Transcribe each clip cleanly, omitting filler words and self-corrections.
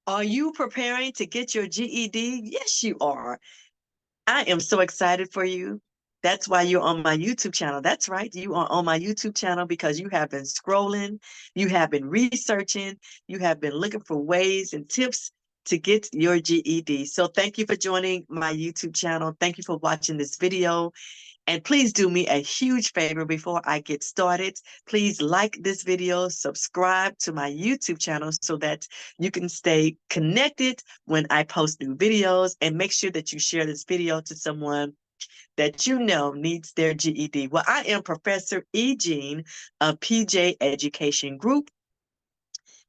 Are you preparing to get your GED? Yes, you are. I am so excited for you. That's why you're on my YouTube channel. That's right. You are on my YouTube channel because you have been scrolling, you have been researching, you have been looking for ways and tips to get your GED. So thank you for joining my YouTube channel. Thank you for watching this video. And please do me a huge favor before I get started. Please like this video, subscribe to my YouTube channel so that you can stay connected when I post new videos, and make sure that you share this video to someone that you know needs their GED. Well, I am Professor Ejean of PJ Education Group.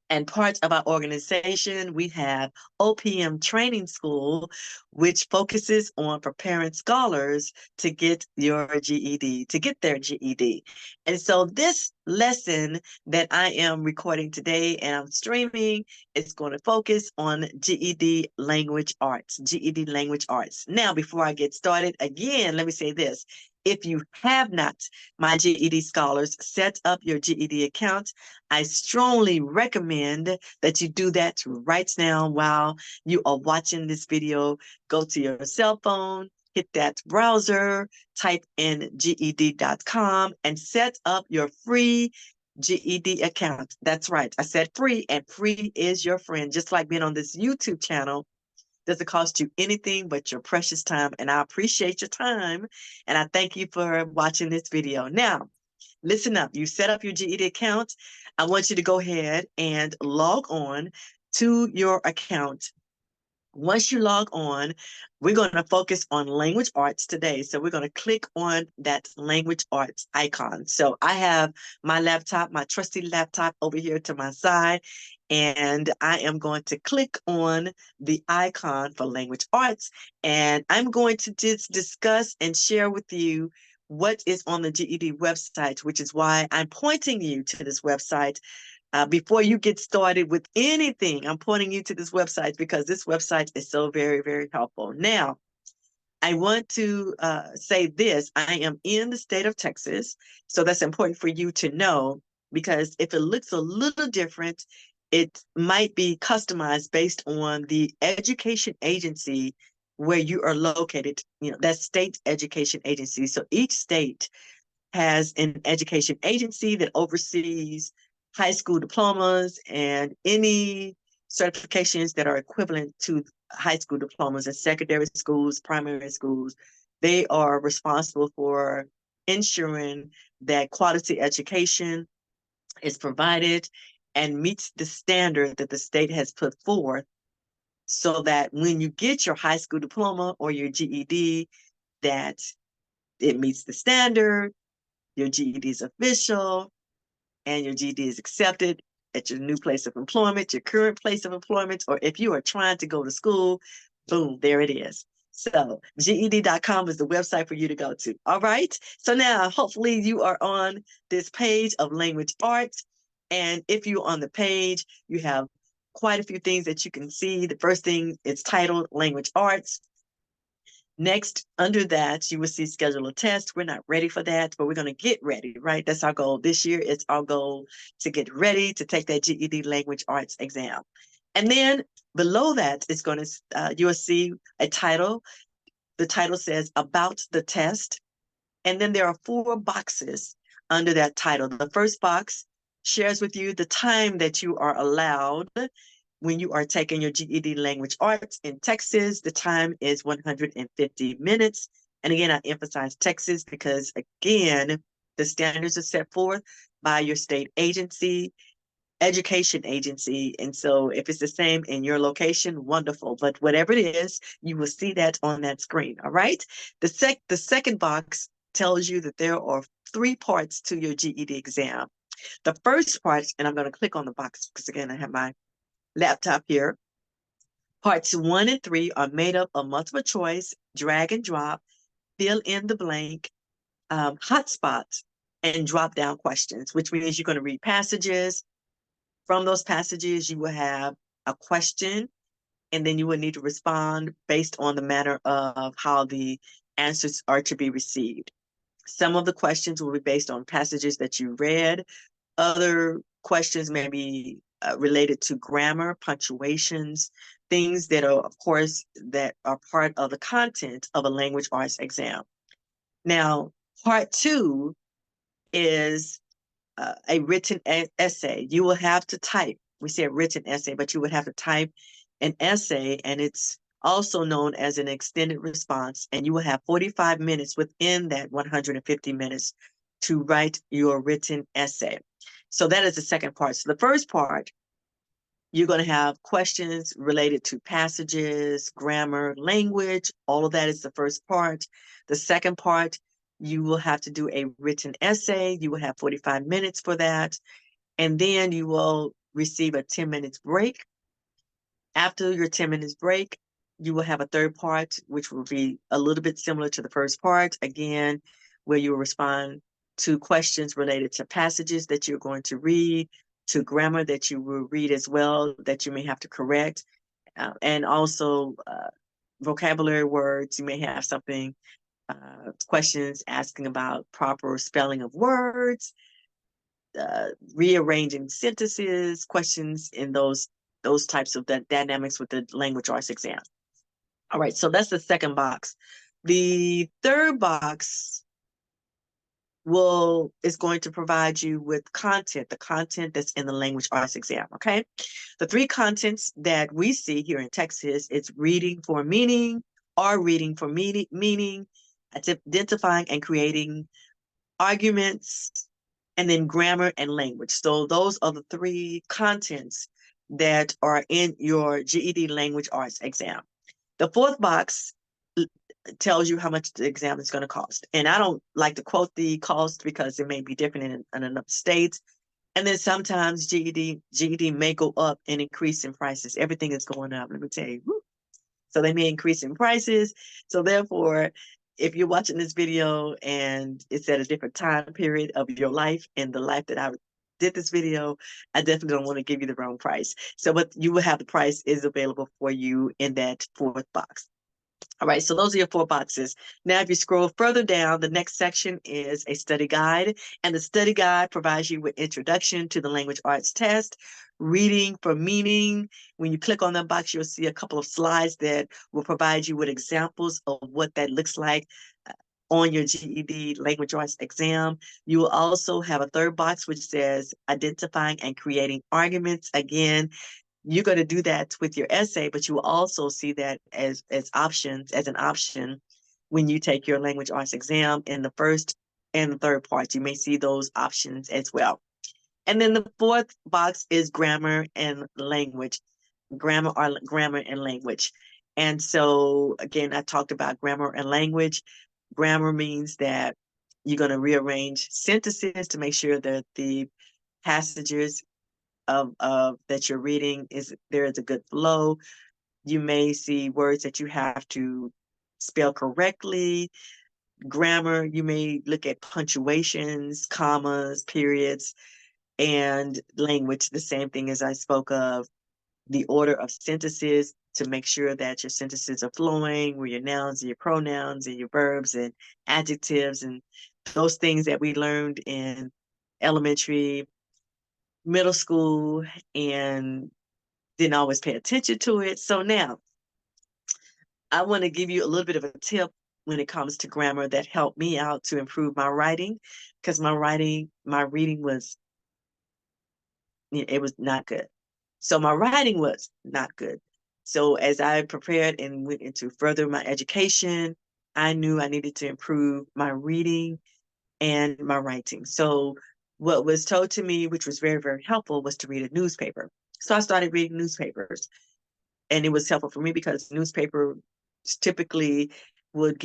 And parts of our organization, we have OPM Training School, which focuses on preparing scholars to get your GED, to get their GED. And so this lesson that I am recording today and I'm streaming is going to focus on GED Language Arts, GED Language Arts. Now, before I get started, again, let me say this. If you have not, my GED scholars, set up your GED account, I strongly recommend that you do that right now while you are watching this video. Go to your cell phone, hit that browser, type in GED.com, and set up your free GED account. That's right. I said free, and free is your friend. Just like being on this YouTube channel doesn't cost you anything but your precious time. And I appreciate your time. And I thank you for watching this video. Now, listen up. You set up your GED account. I want you to go ahead and log on to your account. Once you log on, we're going to focus on language arts today. So we're going to click on that language arts icon. So I have my laptop, my trusty laptop over here to my side, and I am going to click on the icon for language arts, and I'm going to just discuss and share with you what is on the GED website, which is why I'm pointing you to this website. Before you get started with anything, I'm pointing you to this website because this website is so very, very helpful. Now, I want to say this. I am in the state of Texas, so that's important for you to know, because if it looks a little different, it might be customized based on the education agency where you are located, that state education agency. So each state has an education agency that oversees high school diplomas and any certifications that are equivalent to high school diplomas in secondary schools, primary schools. They are responsible for ensuring that quality education is provided and meets the standard that the state has put forth, so that when you get your high school diploma or your GED, that it meets the standard, your GED is official, and your GED is accepted at your new place of employment, your current place of employment, or if you are trying to go to school, boom, there it is. So GED.com is the website for you to go to. All right. So now hopefully you are on this page of language arts. And if you're on the page, you have quite a few things that you can see. The first thing is titled Language Arts. Next, under that, you will see schedule a test. We're not ready for that, but we're going to get ready, right? That's our goal this year. It's our goal to get ready to take that GED Language Arts exam. And then below that is going to, you'll see a title. The title says About the Test. And then there are 4 boxes under that title. The first box shares with you the time that you are allowed when you are taking your GED Language Arts in Texas. The time is 150 minutes. And again, I emphasize Texas because, again, the standards are set forth by your state agency, education agency. And so if it's the same in your location, wonderful. But whatever it is, you will see that on that screen. All right. The second box tells you that there are 3 parts to your GED exam. The first part, and I'm going to click on the box because, again, I have my laptop here. Parts 1 and 3 are made up of multiple choice, drag and drop, fill in the blank, hotspots, and drop down questions, which means you're going to read passages. From those passages, you will have a question, and then you will need to respond based on the manner of how the answers are to be received. Some of the questions will be based on passages that you read. Other questions may be related to grammar, punctuations, things that are, of course, that are part of the content of a language arts exam. Now, part 2 is a written essay. You will have to type. We say a written essay, but you would have to type an essay, and it's also known as an extended response. And you will have 45 minutes within that 150 minutes to write your written essay. So that is the second part. So the first part, you're going to have questions related to passages, grammar, language. All of that is the first part. The second part, you will have to do a written essay. You will have 45 minutes for that. And then you will receive a 10 minutes break. After your 10 minutes break, you will have a third part, which will be a little bit similar to the first part. Again, where you will respond to questions related to passages that you're going to read, to grammar that you will read as well, that you may have to correct, and also vocabulary words. You may have something, questions asking about proper spelling of words, rearranging sentences, questions in those types of dynamics with the language arts exam. All right, so that's the second box. The third box is going to provide you with content, the content that's in the language arts exam, okay? The three contents that we see here in Texas is reading for meaning, or reading for meaning, identifying and creating arguments, and then grammar and language. So those are the three contents that are in your GED Language Arts exam. The fourth box tells you how much the exam is going to cost. And I don't like to quote the cost because it may be different in another state. And then sometimes GED may go up and increase in prices. Everything is going up, let me tell you. Woo. So they may increase in prices. So therefore, if you're watching this video and it's at a different time period of your life and the life that I did this video, I definitely don't want to give you the wrong price. So what you will have, the price is available for you in that fourth box. All right, so those are your four boxes. Now, if you scroll further down, the next section is a study guide, and the study guide provides you with introduction to the language arts test, reading for meaning. When you click on that box, you'll see a couple of slides that will provide you with examples of what that looks like on your GED Language Arts exam. You will also have a third box which says identifying and creating arguments. Again, you're going to do that with your essay, but you will also see that as options, as an option when you take your language arts exam in the first and the third part. You may see those options as well. And then the fourth box is grammar and language, grammar and language. And so again, I talked about grammar and language. Grammar means that you're going to rearrange sentences to make sure that the passages of that you're reading there is a good flow. You may see words that you have to spell correctly. Grammar, you may look at punctuations, commas, periods, and language, the same thing as I spoke of, the order of sentences to make sure that your sentences are flowing, where your nouns and your pronouns and your verbs and adjectives and those things that we learned in elementary, middle school, and didn't always pay attention to it. So now I want to give you a little bit of a tip when it comes to grammar that helped me out to improve my writing, because my reading was, it was not good. So my writing was not good. So as I prepared and went into further my education, I knew I needed to improve my reading and my writing. So what was told to me, which was very, very helpful, was to read a newspaper. So I started reading newspapers, and it was helpful for me because newspaper typically would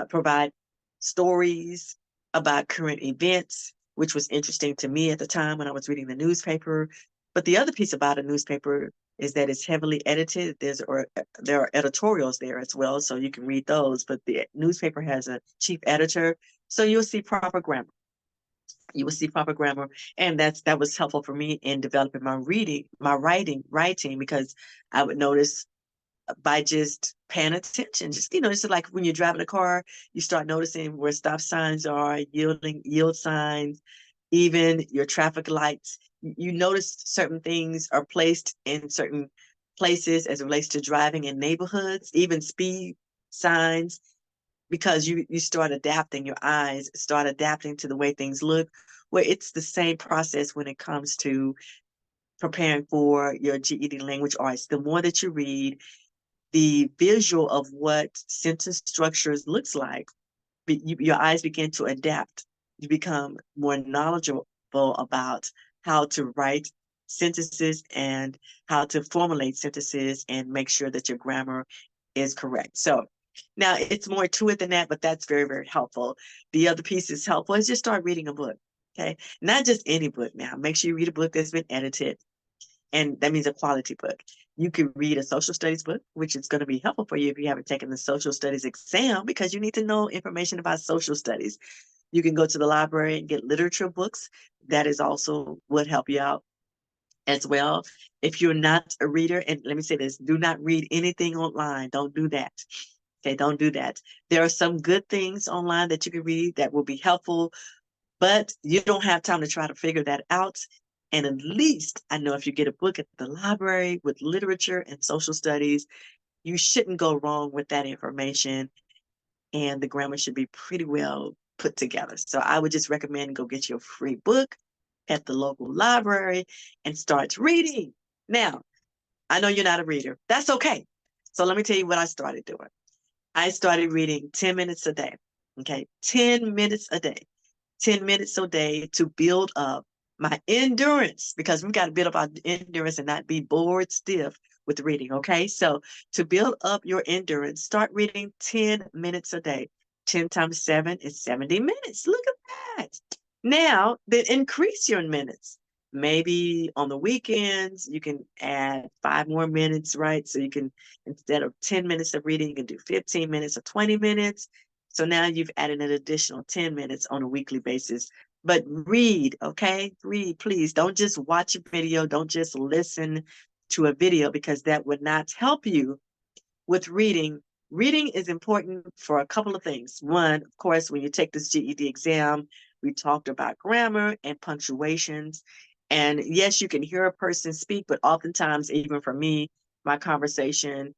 provide stories about current events, which was interesting to me at the time when I was reading the newspaper. But the other piece about a newspaper is that it's heavily edited. There are editorials there as well, so you can read those. But the newspaper has a chief editor, so you'll see proper grammar. You will see proper grammar, and that was helpful for me in developing my writing, because I would notice by just paying attention. Just, it's like when you're driving a car, you start noticing where stop signs are, yield signs, even your traffic lights. you notice certain things are placed in certain places as it relates to driving in neighborhoods, even speed signs, because you start adapting, your eyes start adapting to the way things look. Well, it's the same process when it comes to preparing for your GED language arts. The more that you read, the visual of what sentence structures looks like, your eyes begin to adapt. You become more knowledgeable about how to write sentences and how to formulate sentences and make sure that your grammar is correct. So now it's more to it than that, but that's very, very helpful. The other piece is helpful is just start reading a book. Okay. Not just any book now. Make sure you read a book that's been edited. And that means a quality book. You can read a social studies book, which is going to be helpful for you if you haven't taken the social studies exam, because you need to know information about social studies. You can go to the library and get literature books. That is also would help you out as well. If you're not a reader, and let me say this, do not read anything online. Don't do that. Okay, don't do that. There are some good things online that you can read that will be helpful, but you don't have time to try to figure that out. And at least I know if you get a book at the library with literature and social studies, you shouldn't go wrong with that information. And the grammar should be pretty well put together. So I would just recommend go get your free book at the local library and start reading. Now, I know you're not a reader. That's okay. So let me tell you what I started doing. I started reading 10 minutes a day. Okay, 10 minutes a day. 10 minutes a day to build up my endurance, because we've got to build up our endurance and not be bored stiff with reading. Okay. So to build up your endurance, start reading 10 minutes a day. 10 times 7 is 70 minutes. Look at that. Now, then increase your minutes. Maybe on the weekends, you can add 5 more minutes, right? So you can, instead of 10 minutes of reading, you can do 15 minutes or 20 minutes. So now you've added an additional 10 minutes on a weekly basis. But read, okay? Read, please. Don't just watch a video. Don't just listen to a video, because that would not help you with reading. Reading is important for a couple of things. One, of course, when you take this GED exam, we talked about grammar and punctuations. And yes, you can hear a person speak, but oftentimes, even for me, my conversation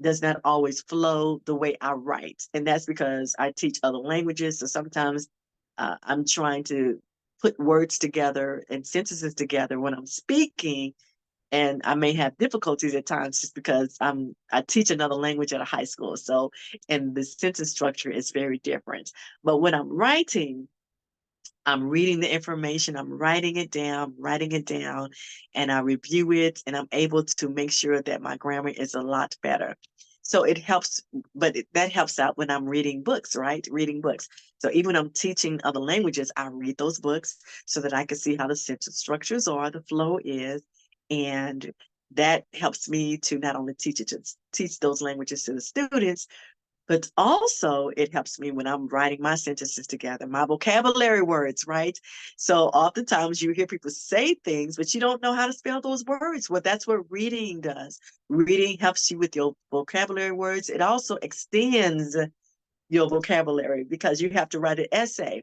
does not always flow the way I write. And that's because I teach other languages. So sometimes I'm trying to put words together and sentences together when I'm speaking, and I may have difficulties at times just because I teach another language at a high school. So, and the sentence structure is very different. But when I'm writing, I'm reading the information, I'm writing it down, and I review it, and I'm able to make sure that my grammar is a lot better. So it helps, but that helps out when I'm reading books, right? Reading books. So even when I'm teaching other languages, I read those books so that I can see how the sentence structures are, the flow is, and that helps me to not only teach those languages to the students, but also it helps me when I'm writing my sentences together, my vocabulary words, right? So oftentimes you hear people say things, but you don't know how to spell those words. Well, that's what reading does. Reading helps you with your vocabulary words. It also extends your vocabulary because you have to write an essay.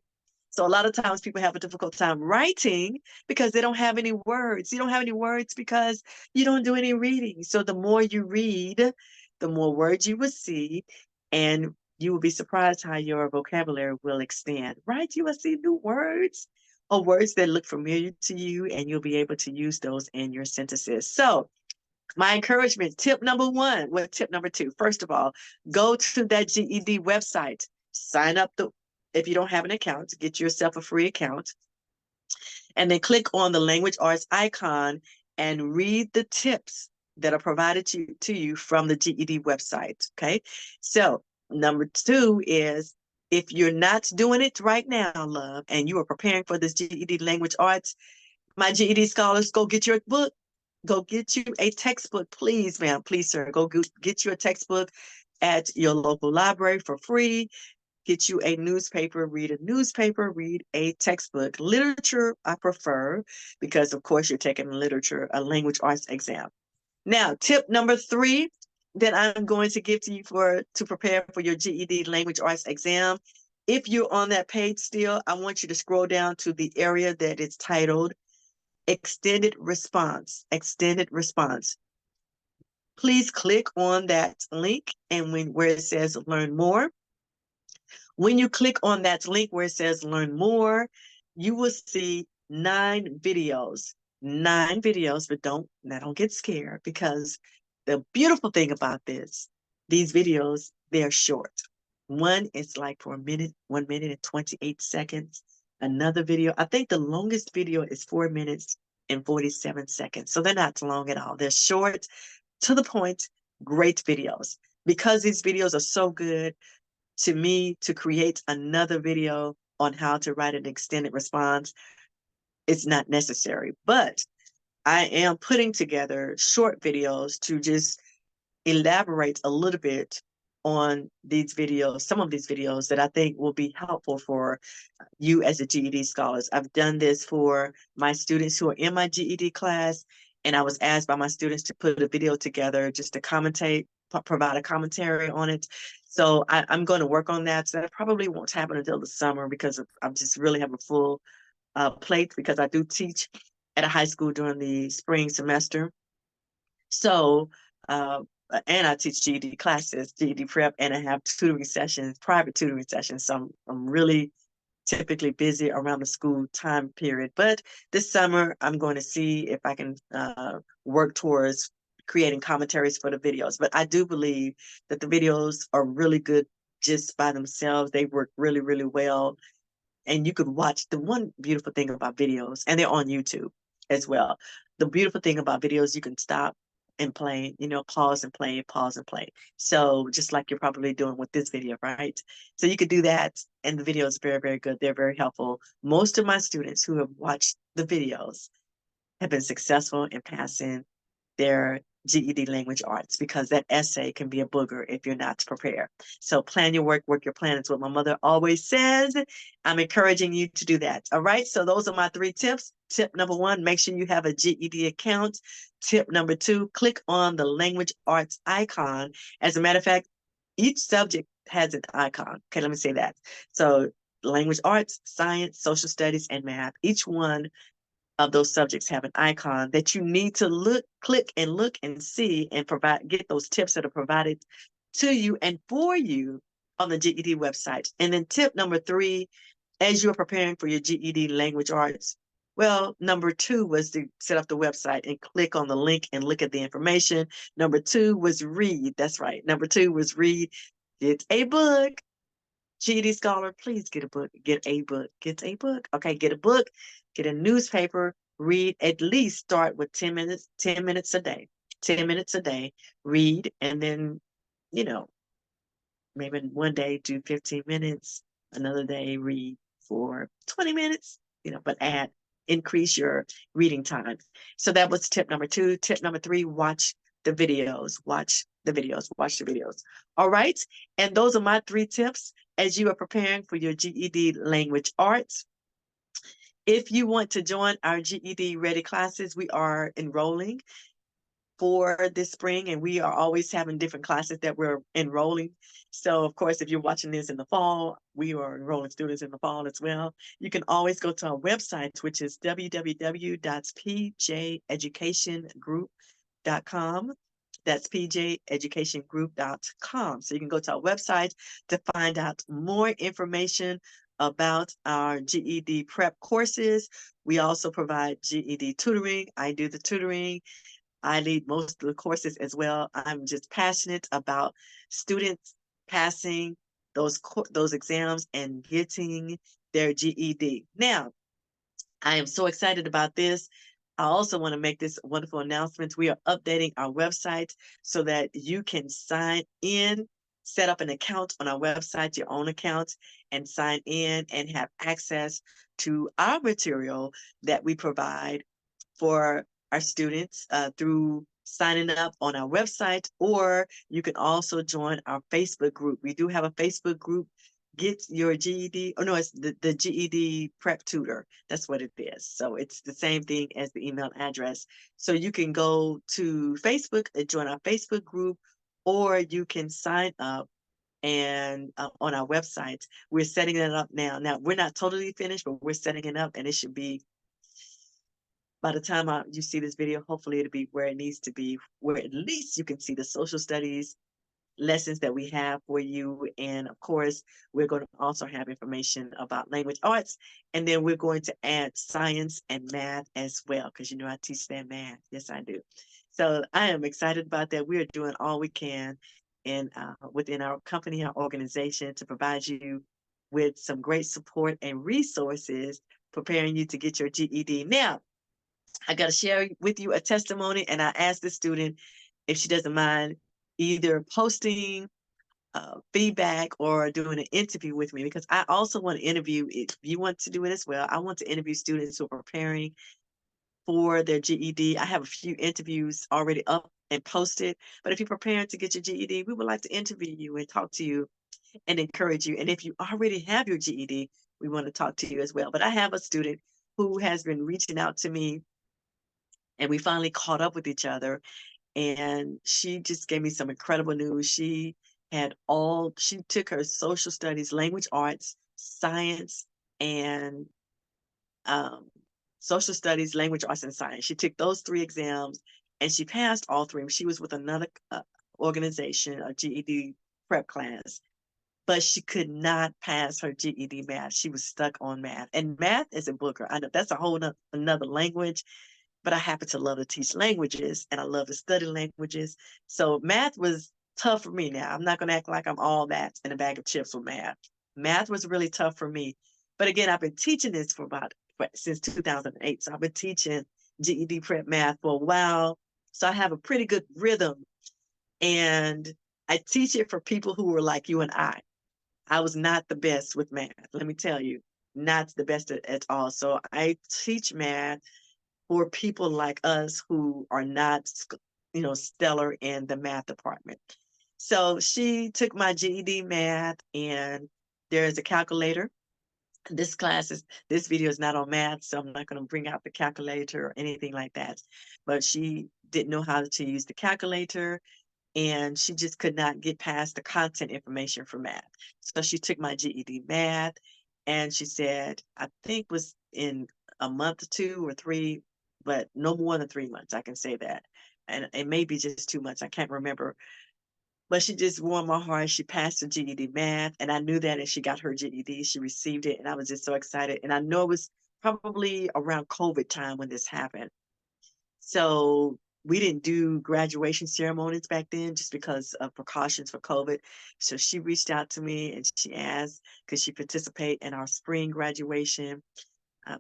So a lot of times people have a difficult time writing because they don't have any words. You don't have any words because you don't do any reading. So the more you read, the more words you will see, and you will be surprised how your vocabulary will extend, right? You will see new words or words that look familiar to you, and you'll be able to use those in your sentences. So my encouragement, tip number one, well, tip number two, first of all, go to that GED website, sign up if you don't have an account, get yourself a free account, and then click on the language arts icon and read the tips that are provided to you from the GED website, okay? So number two is, if you're not doing it right now, love, and you are preparing for this GED language arts, my GED scholars, go get your book. Go get you a textbook, please, ma'am, please, sir. Go get you a textbook at your local library for free. Get you a newspaper, read a textbook. Literature, I prefer, because of course you're taking a language arts exam. Now, tip number three that I'm going to give to you to prepare for your GED language arts exam. If you're on that page still, I want you to scroll down to the area that is titled extended response, extended response. Please click on that link and where it says learn more. When you click on that link where it says learn more, you will see 9 videos. 9 videos, but don't get scared, because the beautiful thing about these videos, they're short. One is like for 1 minute and 28 seconds. Another video, I think the longest video is 4 minutes and 47 seconds. So they're not long at all. They're short, to the point, great videos. Because these videos are so good, to me, to create another video on how to write an extended response, it's not necessary. But I am putting together short videos to just elaborate a little bit on these videos, some of these videos that I think will be helpful for you as a GED scholars. I've done this for my students who are in my GED class, and I was asked by my students to put a video together just to commentate, provide a commentary on it. So I'm going to work on that. So that probably won't happen until the summer, because I just really have a full plate, because I do teach at a high school during the spring semester. So, and I teach GED classes, GED prep, and I have tutoring sessions, private tutoring sessions. So I'm really typically busy around the school time period. But this summer, I'm going to see if I can work towards creating commentaries for the videos. But I do believe that the videos are really good just by themselves. They work really, really well. And you could watch. The one beautiful thing about videos, and they're on YouTube as well. The beautiful thing about videos, you can stop and play, pause and play, pause and play. So just like you're probably doing with this video, right? So you could do that, and the video is very, very good. They're very helpful. Most of my students who have watched the videos have been successful in passing their GED language arts, because that essay can be a booger if you're not prepared. So plan your work your plan. It's what my mother always says. I'm encouraging you to do that. All right. So those are my 3 tips. Tip number 1, make sure you have a GED account. Tip number 2, click on the language arts icon. As a matter of fact, each subject has an icon. Okay, let me say that. So language arts, science, social studies, and math. Each one of those subjects have an icon that you need to click and see, and get those tips that are provided to you and for you on the GED website. And then tip number 3, as you are preparing for your GED language arts, well, number 2 was to set up the website and click on the link and look at the information. Number 2 was read. That's right. Number 2 was read. Get a book. GED scholar, please get a book, get a book, get a book. Okay, get a book, get a newspaper, read, at least start with 10 minutes, 10 minutes a day, 10 minutes a day, read, and then, maybe one day do 15 minutes, another day read for 20 minutes, but increase your reading time. So that was tip number 2. Tip number 3, watch the videos, watch the videos, watch the videos. All right. And those are my 3 tips as you are preparing for your GED language arts. If you want to join our GED ready classes, we are enrolling for this spring, and we are always having different classes that we're enrolling. So of course, if you're watching this in the fall, we are enrolling students in the fall as well. You can always go to our website, which is www.pjeducationgroup.com. That's pjeducationgroup.com. So you can go to our website to find out more information about our GED prep courses. We also provide GED tutoring. I do the tutoring. I lead most of the courses as well. I'm just passionate about students passing those exams and getting their GED. Now, I am so excited about this. I also want to make this wonderful announcement. We are updating our website so that you can sign in, set up an account on our website, your own account, and sign in and have access to our material that we provide for our students through signing up on our website, or you can also join our Facebook group. We do have a Facebook group, Get Your GED, oh no, it's the GED Prep Tutor. That's what it is. So it's the same thing as the email address. So you can go to Facebook and join our Facebook group, or you can sign up and on our website. We're setting it up now. Now, we're not totally finished, but we're setting it up, and it should be By the time you see this video, hopefully it'll be where it needs to be, where at least you can see the social studies lessons that we have for you. And of course, we're going to also have information about language arts. And then we're going to add science and math as well, because you know I teach that math. Yes, I do. So I am excited about that. We are doing all we can in within our company, our organization, to provide you with some great support and resources preparing you to get your GED. Now, I got to share with you a testimony, and I asked the student if she doesn't mind either posting feedback or doing an interview with me, because I also want to interview, if you want to do it as well, I want to interview students who are preparing for their GED. I have a few interviews already up and posted, but if you're preparing to get your GED, we would like to interview you and talk to you and encourage you. And if you already have your GED, we want to talk to you as well. But I have a student who has been reaching out to me, and we finally caught up with each other, and she just gave me some incredible news. She took her social studies, language arts, science, and um, social studies, language arts, and science. She took those 3 exams and she passed all 3. She was with another organization, a GED prep class, but she could not pass her GED math. She was stuck on math, and math is a booker. I know that's a whole another language, but I happen to love to teach languages and I love to study languages. So math was tough for me. Now, I'm not going to act like I'm all that in a bag of chips with math. Math was really tough for me. But again, I've been teaching this since 2008. So I've been teaching GED prep math for a while. So I have a pretty good rhythm, and I teach it for people who were like you and I. I was not the best with math. Let me tell you, not the best at all. So I teach math for people like us who are not, stellar in the math department. So she took my GED math, and there's a calculator. This video is not on math, so I'm not going to bring out the calculator or anything like that. But she didn't know how to use the calculator, and she just could not get past the content information for math. So she took my GED math, and she said, I think was in a month or 2 or 3, but no more than 3 months, I can say that. And it may be just 2 months, I can't remember. But she just warmed my heart. She passed her GED math, and I knew that, and she got her GED. She received it, and I was just so excited. And I know it was probably around COVID time when this happened. So we didn't do graduation ceremonies back then just because of precautions for COVID. So she reached out to me and she asked, could she participate in our spring graduation,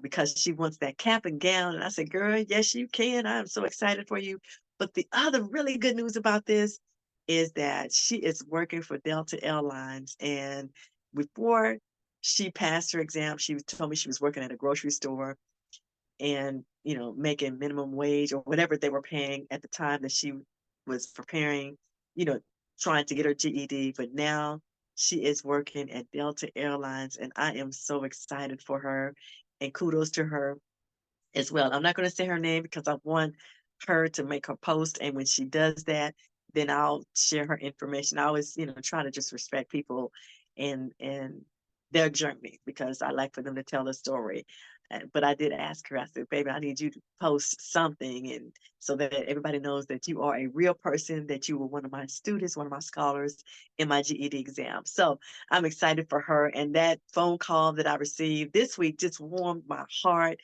because she wants that cap and gown. And I said, girl, yes, you can. I'm so excited for you. But the other really good news about this is that she is working for Delta Airlines. And before she passed her exam, she told me she was working at a grocery store and making minimum wage or whatever they were paying at the time that she was preparing, trying to get her GED. But now she is working at Delta Airlines, and I am so excited for her, and kudos to her as well. I'm not going to say her name because I want her to make her post, and when she does that, then I'll share her information. I always, try to just respect people and their journey, because I like for them to tell the story. But I did ask her, I said, baby, I need you to post something, and so that everybody knows that you are a real person, that you were one of my students, one of my scholars in my GED exam. So I'm excited for her. And that phone call that I received this week just warmed my heart.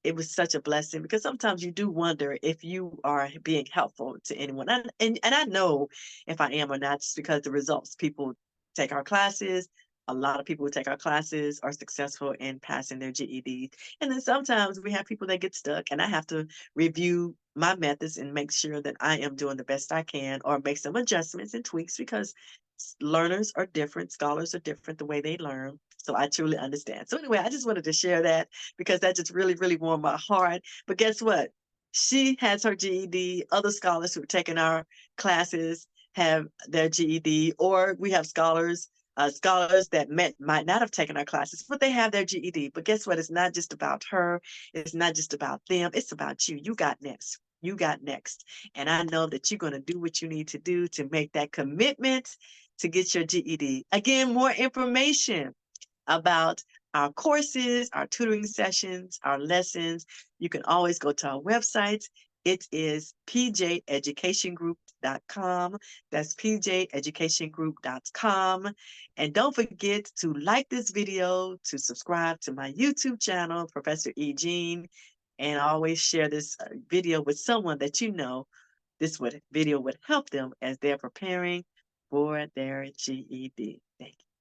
It was such a blessing, because sometimes you do wonder if you are being helpful to anyone. And I know if I am or not, just because the results, people take our classes. A lot of people who take our classes are successful in passing their GED. And then sometimes we have people that get stuck, and I have to review my methods and make sure that I am doing the best I can, or make some adjustments and tweaks, because learners are different, scholars are different the way they learn. So I truly understand. So anyway, I just wanted to share that, because that just really, really warmed my heart. But guess what? She has her GED. Other scholars who are taking our classes have their GED, or we have scholars that might not have taken our classes, but they have their GED. But guess what? It's not just about her. It's not just about them. It's about you. You got next. You got next. And I know that you're going to do what you need to do to make that commitment to get your GED. Again, more information about our courses, our tutoring sessions, our lessons, you can always go to our websites. It is pjeducationgroup.com. That's pjeducationgroup.com. And don't forget to like this video, to subscribe to my YouTube channel, Professor Ejean, and always share this video with someone that you know video would help them as they're preparing for their GED. Thank you.